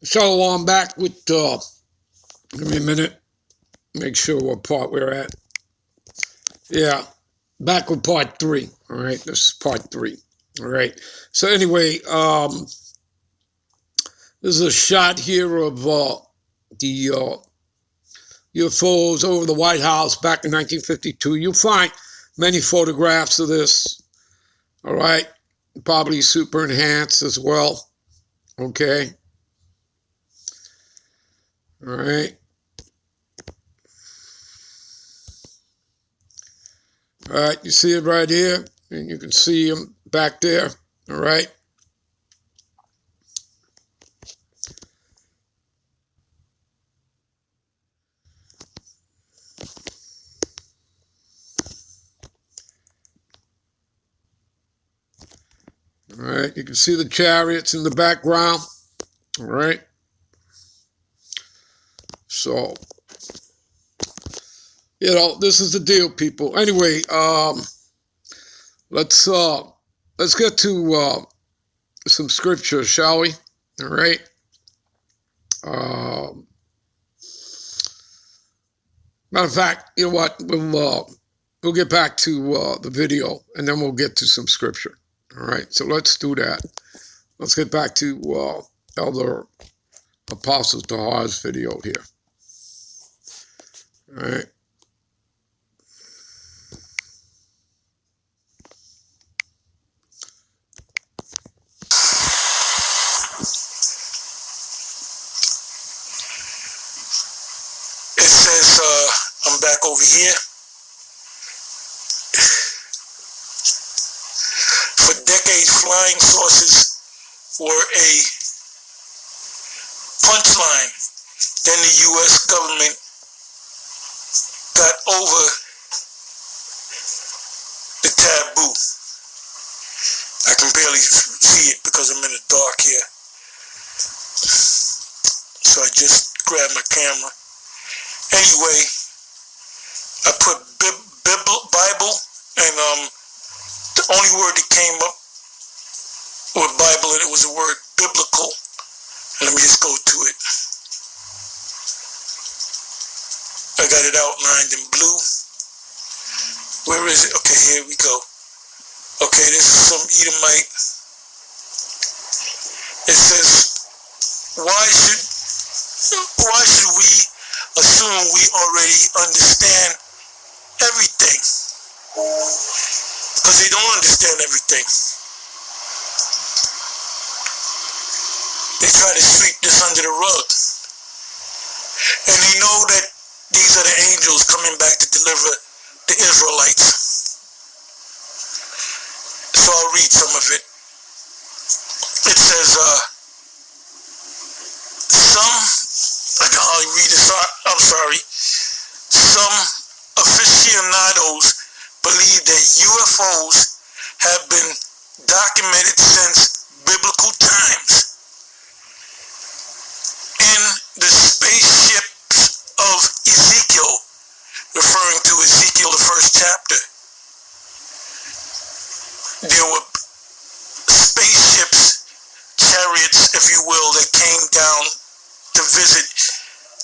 So I'm back with, give me a minute, make sure what part we're at. Yeah, back with part 3. All right, this is part 3. All right. So anyway, this is a shot here of the UFOs over the White House back in 1952. You'll find many photographs of this. All right, probably super enhanced as well. Okay. All right. All right, you see it right here, and you can see them back there. All right. All right, you can see the chariots in the background. All right. So, this is the deal, people. Anyway, let's get to some scripture, shall we? All right. Matter of fact, you know what? We'll get back to the video, and then we'll get to some scripture. All right. So let's do that. Let's get back to Elder Apostle Tahar's video here. All right. It says, I'm back over here. For decades, flying saucers were a punchline. Then the U.S. government got over the taboo. I can barely see it because I'm in the dark here. So I just grabbed my camera. Anyway, I put Bible, and the only word that came up with Bible, and it was the word biblical. Let me just go to it. I got it outlined in blue. Where is it? Okay, here we go. Okay, this is some Edomite. It says, why should we assume we already understand everything? Because they don't understand everything. They try to sweep this under the rug. And they know that these are the angels coming back to deliver the Israelites. So I'll read some of it. It says, I'll read this, I'm sorry. Some aficionados believe that UFOs have been documented since biblical times. In the spaceships of Ezekiel, referring to Ezekiel, the first chapter, there were spaceships, chariots, if you will, that came down to visit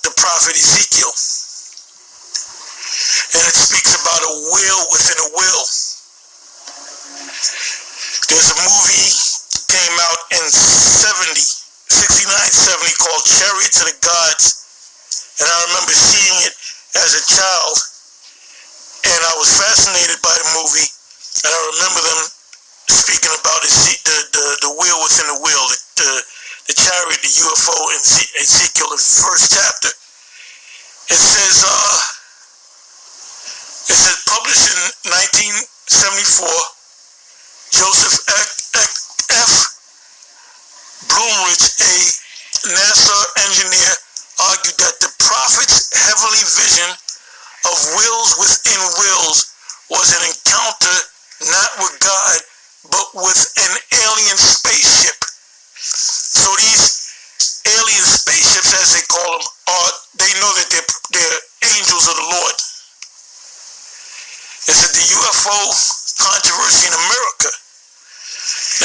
the prophet Ezekiel. And it speaks about a will within a will. There's a movie came out in 69-70 called Chariots of the Gods. And I remember seeing it as a child. And I was fascinated by the movie. And I remember them speaking about the will within the will, the chariot, the UFO in Ezekiel, the first chapter. It says published in 1974, Joseph F. Bloomridge, a NASA engineer, argued that the prophet's heavenly vision of wills within wills was an encounter not with God, but with an alien spaceship. So these alien spaceships, as they call them, they know that they're angels of the Lord. It said the UFO controversy in America.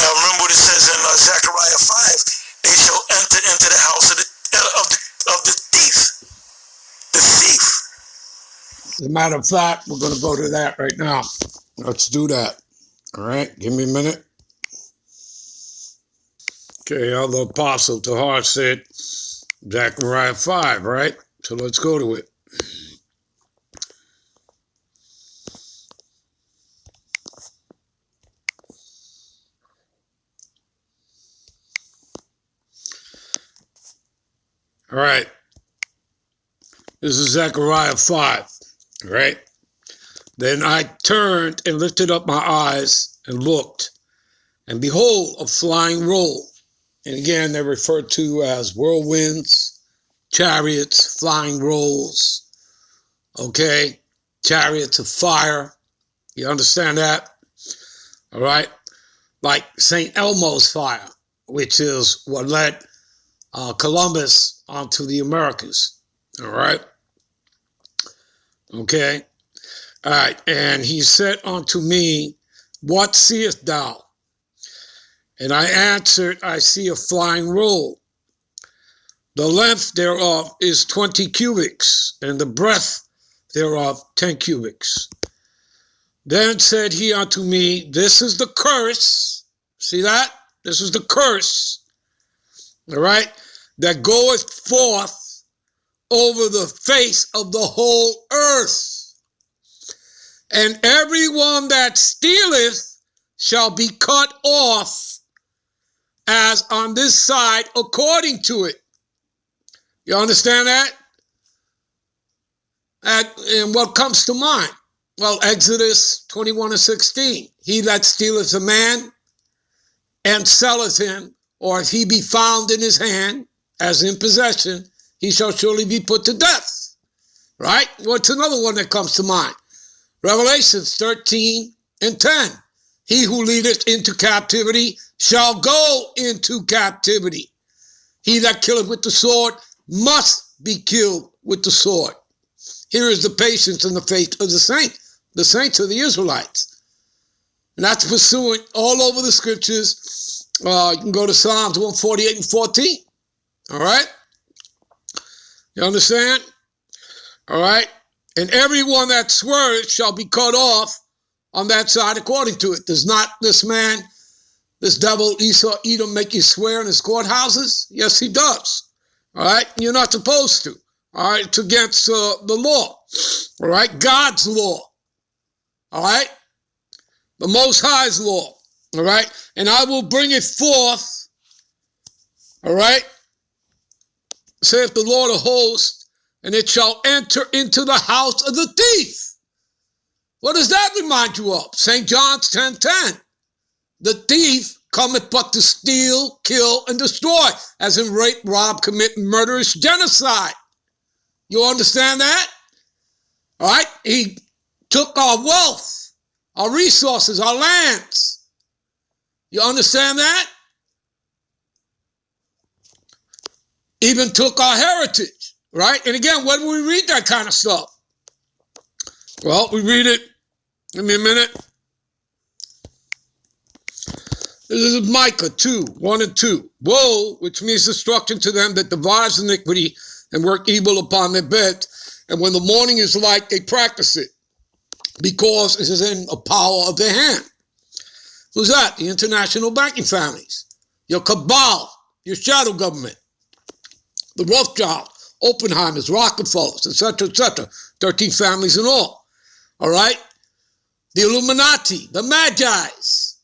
Now remember what it says in Zechariah 5, they shall enter into the house of the As a matter of fact, we're going to go to that right now. Let's do that. All right, give me a minute. Okay, the apostle Tahar said Zechariah 5, right? So let's go to it. All right. This is Zechariah 5, right? Then I turned and lifted up my eyes and looked, and behold, a flying roll. And again, they're referred to as whirlwinds, chariots, flying rolls, okay? Chariots of fire. You understand that? All right? Like St. Elmo's fire, which is what led Columbus onto the Americas. All right? Okay? All right. And he said unto me, what seest thou? And I answered, I see a flying roll. The length thereof is 20 cubits, and the breadth thereof 10 cubits. Then said he unto me, this is the curse. See that? This is the curse. All right? That goeth forth over the face of the whole earth. And everyone that stealeth shall be cut off as on this side according to it. You understand that? And what comes to mind? Well, Exodus 21:16. He that stealeth a man and selleth him, or if he be found in his hand as in possession, he shall surely be put to death. Right? What's another one that comes to mind? Revelations 13:10. He who leadeth into captivity shall go into captivity. He that killeth with the sword must be killed with the sword. Here is the patience and the faith of the saints of the Israelites. And that's pursuing all over the scriptures. You can go to Psalms 148 and 14. All right? You understand? All right? And everyone that swears shall be cut off on that side according to it. Does not this man, this devil Esau Edom, make you swear in his courthouses? Yes, he does. All right? You're not supposed to. All right? It's against the law. All right? God's law. All right? The Most High's law. All right? And I will bring it forth. All right? Saith the Lord of hosts, and it shall enter into the house of the thief. What does that remind you of? St. John's 10:10. The thief cometh but to steal, kill, and destroy, as in rape, rob, commit murderous genocide. You understand that? All right? He took our wealth, our resources, our lands. You understand that? Even took our heritage, right? And again, when do we read that kind of stuff? Well, we read it. Give me a minute. This is Micah 2:1-2. Woe, which means destruction to them that devise iniquity and work evil upon their bed. And when the morning is light, they practice it, because it is in the power of their hand. Who's that? The international banking families, your cabal, your shadow government, the Rothschild, Oppenheimers, Rockefellers, etc., etc. 13 families in all. All right? The Illuminati, the Magi's,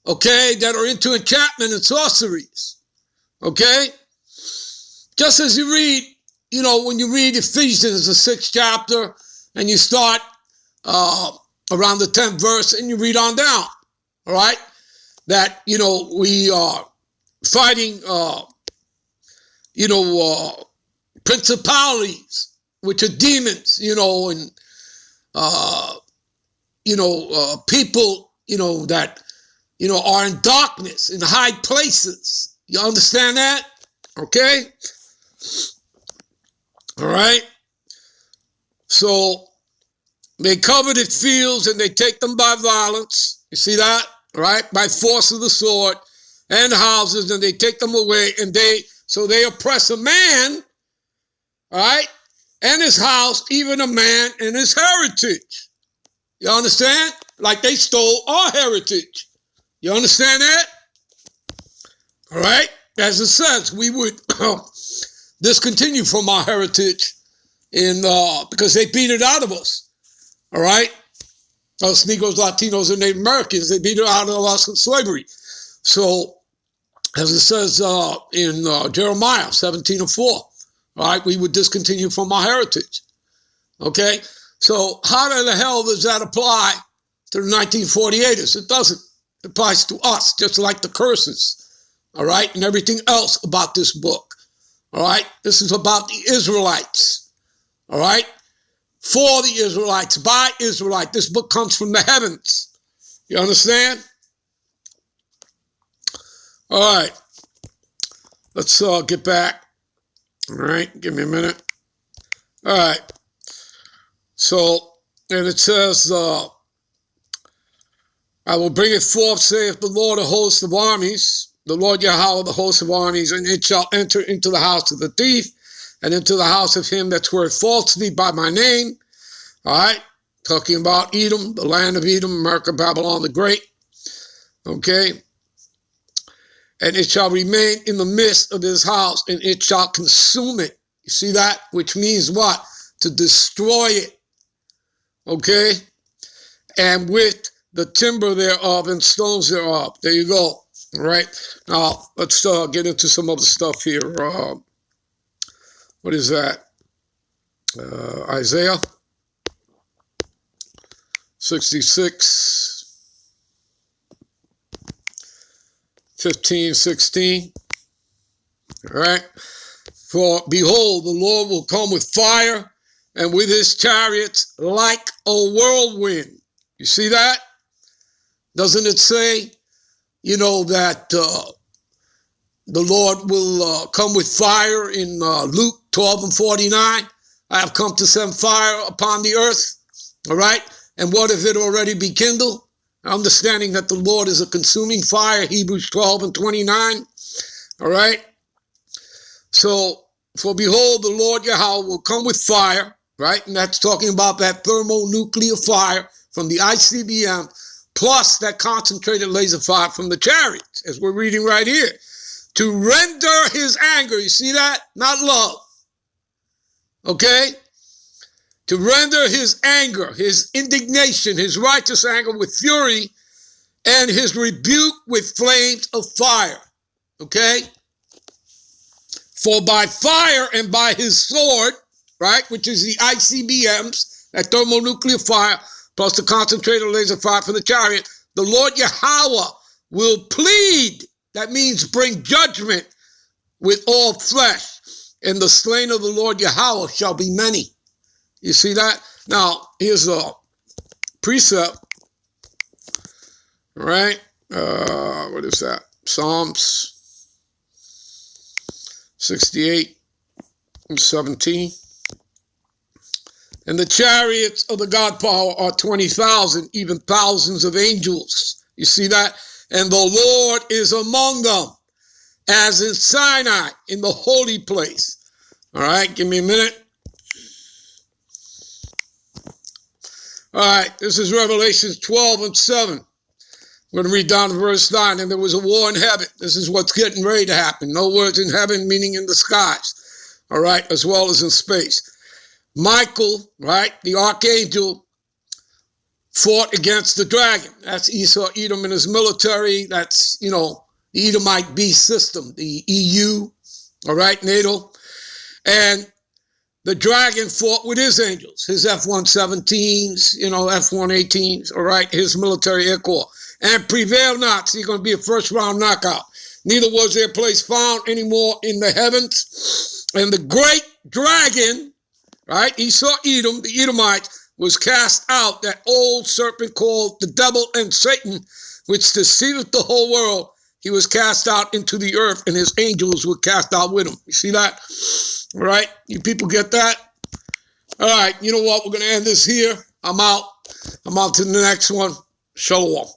okay, that are into enchantment and sorceries. Okay? Just as you read, when you read Ephesians, the 6th chapter, and you start around the 10th verse, and you read on down, all right? That, we are fighting, principalities, which are demons, and, people, that, are in darkness, in high places. You understand that? Okay? All right? So, they coveted fields and they take them by violence. You see that? All right? By force of the sword, and houses, and they take them away, and they oppress a man, all right? and his house, even a man and his heritage. You understand? Like they stole our heritage. You understand that? All right? As it says, we would discontinue from our heritage because they beat it out of us. All right? Us Negroes, Latinos, and Native Americans, they beat it out of us in slavery. So, as it says in Jeremiah 17:4, all right, we would discontinue from our heritage. Okay? So, how the hell does that apply to the 1948ers? It doesn't. It applies to us, just like the curses. All right? And everything else about this book. All right? This is about the Israelites. All right? For the Israelites, by Israelite. This book comes from the heavens. You understand? All right. Let's get back. All right. Give me a minute. All right. So, and it says, I will bring it forth, saith the Lord of hosts of armies, the Lord Yahweh, the host of armies, and it shall enter into the house of the thief, and into the house of him that sweareth falsely by my name. All right, talking about Edom, the land of Edom, America, Babylon the Great. Okay, and it shall remain in the midst of his house, and it shall consume it. You see that? Which means what? To destroy it. Okay, and with the timber thereof and stones thereof. There you go. All right, now let's get into some other stuff here. What is that? Isaiah 66, 15, 16. All right. For behold, the Lord will come with fire and with his chariots like a whirlwind. You see that? Doesn't it say, that the Lord will come with fire in Luke 12:49? I have come to send fire upon the earth. All right. And what if it already be kindled? Understanding that the Lord is a consuming fire, Hebrews 12:29. All right. So, for behold, the Lord Yahweh will come with fire, right? And that's talking about that thermonuclear fire from the ICBM, plus that concentrated laser fire from the chariots, as we're reading right here, to render his anger. You see that? Not love. Okay? To render his anger, his indignation, his righteous anger with fury, and his rebuke with flames of fire. Okay? For by fire and by his sword, right, which is the ICBMs, that thermonuclear fire, plus the concentrated laser fire from the chariot, the Lord Yahweh will plead. That means bring judgment with all flesh. And the slain of the Lord Yahweh shall be many. You see that? Now, here's a precept. All right? What is that? Psalms 68 and 17. And the chariots of the God power are 20,000, even thousands of angels. You see that? And the Lord is among them, as in Sinai, in the holy place. All right, give me a minute. All right, this is Revelation 12:7. I'm going to read down to verse 9. And there was a war in heaven. This is what's getting ready to happen. No words in heaven, meaning in the skies. All right, as well as in space. Michael, right, the archangel, fought against the dragon. That's Esau, Edom, and his military. That's, the Edomite beast system, the EU, all right, NATO. And the dragon fought with his angels, his F-117s, F-118s, all right, his military air corps, and prevailed not. So you're going to be a first-round knockout. Neither was their place found anymore in the heavens. And the great dragon, right, Esau, Edom, the Edomites, was cast out, that old serpent called the devil and Satan, which deceiveth the whole world. He was cast out into the earth, and his angels were cast out with him. You see that? All right, you people get that? All right, you know what? We're going to end this here. I'm out. I'm on to the next one. Shalom.